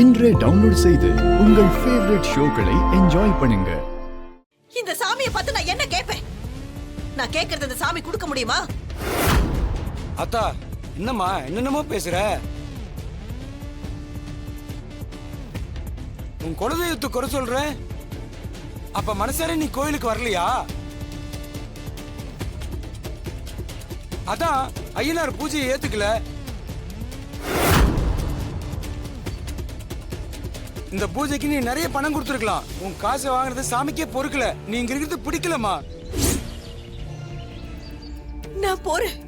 இன்றே டவுன்லோட் செய்து உங்கள் ஃபேவரட் ஷோக்களை என்ஜாய் பண்ணுங்க. இந்த சாமியை பார்த்து நான் என்ன கேட்பேன்? நான் கேட்கறது இந்த சாமி கொடுக்க முடியுமா? அத்தா என்னம்மா என்னென்னமோ பேசுற? உன் குலதெய்வத்தை குறை சொல்ற, அப்ப மனசார நீ கோயிலுக்கு வரலையா? அதான் ஐயனார் பூஜையை ஏத்துக்கல. இந்த பூஜைக்கு நீ நிறைய பணம் கொடுத்துருக்கலாம். உன் காசை வாங்குறது சாமிக்கே பொறுக்கல. நீ இங்க இருக்கிறது பிடிக்கலமா? நான் போறேன்.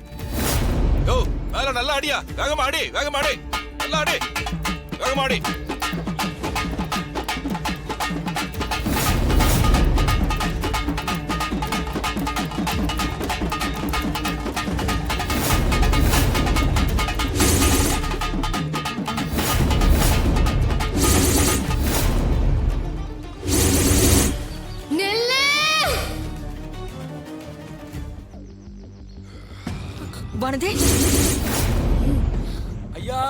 யோ மேல நல்லா அடியா, வேகமா அடி, வேகமா அடி, நல்லா அடி, வேகமா அடி. வானதே, ஐயா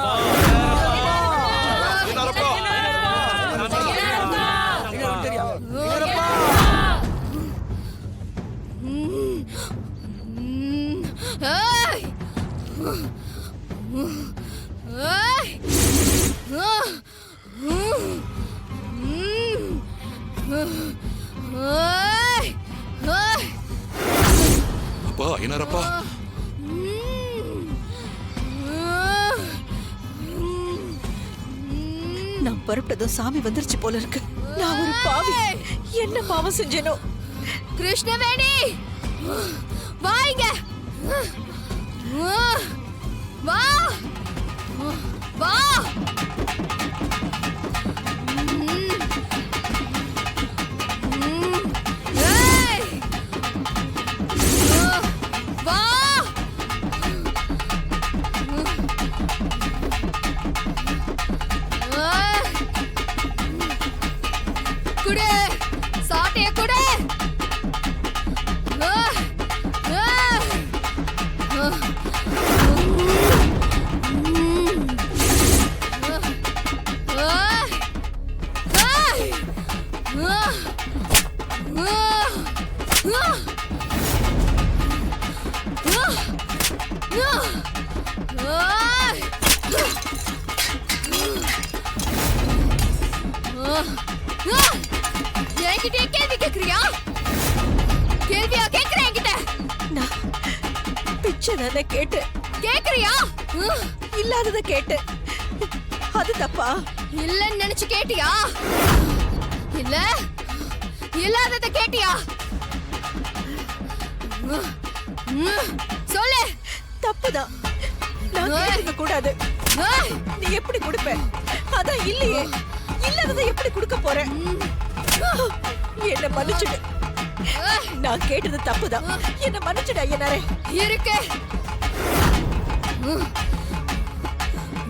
அப்பா ஐயனாரப்பா, நான் புறப்பட்டதும் சாமி வந்துருச்சு போல இருக்கு. நான் ஒரு பாவி. என்ன பாவம் செஞ்சேனோ? கிருஷ்ணவேணி வாங்க, வா வா. குடு சாட்டைய குடு. என்கிட்ட கேள்வி கேக்குறியா? கேள்வியா கேக்குற என்கிட்ட? நான் பிச்சை தானே கேட்டு. கேக்குறியா? இல்லாதத கேட்டு. அது தப்பா? இல்லன்னு நினைச்சு கேட்டியா? இல்ல இல்லாதத கேட்டியா? சொல்லு. தப்புதான். நான் கேட்க கூடாது. நீ எப்படி கொடுப்ப? அதான் இல்லையே. இல்லாதத எப்படி கொடுக்க போற? என்ன மன்னிச்சுடு. நான் கேட்டது தப்புதான். என்ன மன்னிச்சுடு ஐயனாரே. இருக்கு,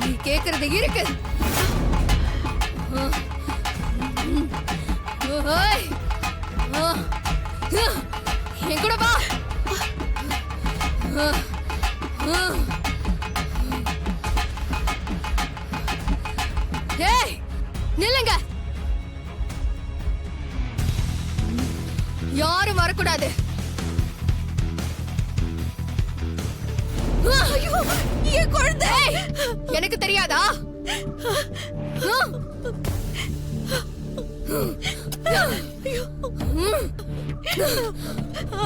நீ கேக்குறது இருக்கு. என் கூட வா. ஏய் நில்லுங்க, யாரும் வரக்கூடாது. ஐயோ, என் குழந்தை. எனக்கு தெரியாதா?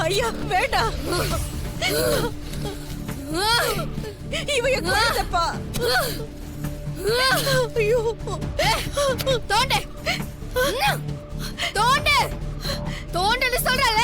ஐயா வேண்டாம். இவ என் குழந்தைப்பா. ஐயோ தோண்டு தோண்டு தோண்டுன்னு சொல்றல.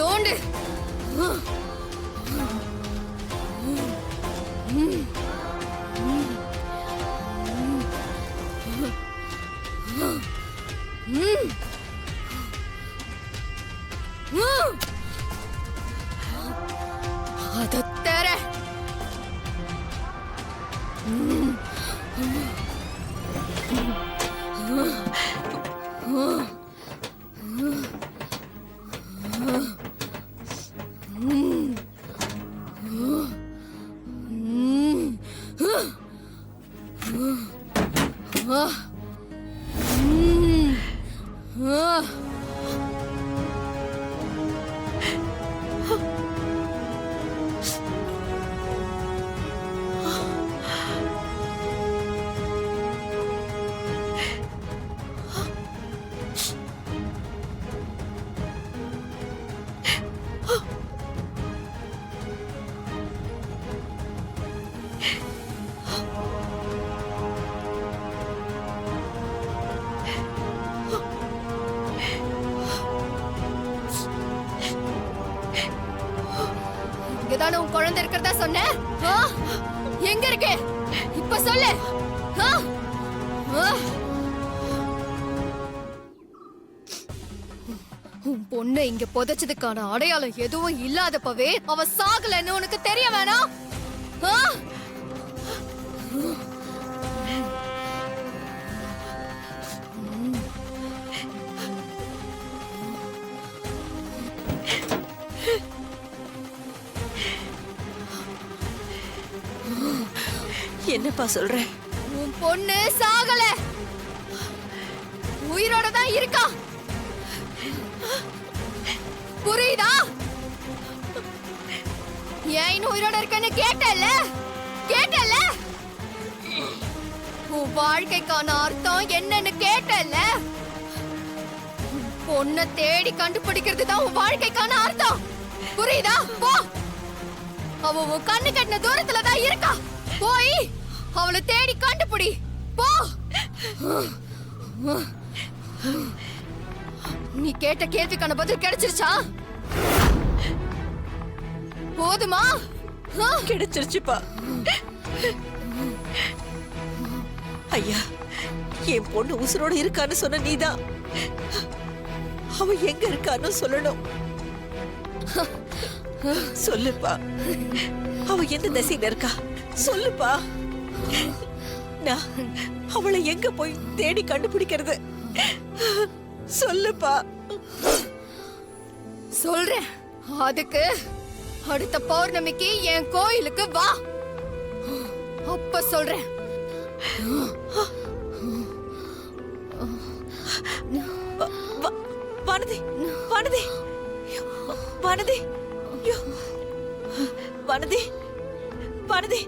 தோண்டு. அத தர இங்கதானே உன் குழந்தை இருக்கிறதா சொன்ன? எங்க இருக்கு இப்ப சொல்லு. உன் பொண்ணு இங்க புதைச்சதுக்கான அடையாளம் எதுவும் இல்லாதப்பவே அவ சாகலன்னு உனக்கு தெரிய வேணாம்? என்னப்பா சொல்ற? உன் பொண்ணு சாகல, உயிரோட தான் இருக்கா. புரியுதா? ஏன் உயிரோட இருக்கன்னு கேட்டல? உன் வாழ்க்கைக்கான அர்த்தம் என்னன்னு கேட்டல? பொண்ணை தேடி கண்டுபிடிக்கிறது தான் உன் வாழ்க்கைக்கான அர்த்தம். புரியுதா? போ. அவ உன் கண்ணு கட்டின தூரத்துல தான் இருக்கா. போய் அவளை தேடி கண்டுபிடி. போ. நீ கேட்ட கேள்விக்கான பதில் கிடைச்சிருச்சா? போதுமா? கிடைச்சிருச்சுப்பா. ஐயா, என் பொண்ணு உசுரோட இருக்கான்னு சொன்ன நீதான் அவ எங்க இருக்கான்னு சொல்லணும். சொல்லுப்பா, அவ எந்த திசையில இருக்கா சொல்லுப்பா. நான் அவளை எங்க போய் தேடி கண்டுபிடிக்கிறது? சொல்லுப்பா. சொல்றேன். அதுக்கு அடுத்த பௌர்ணமிக்கு என் கோயிலுக்கு வா. அப்ப சொல்றேன். வானதி, வானதி, வானதி, வானதி, வானதி,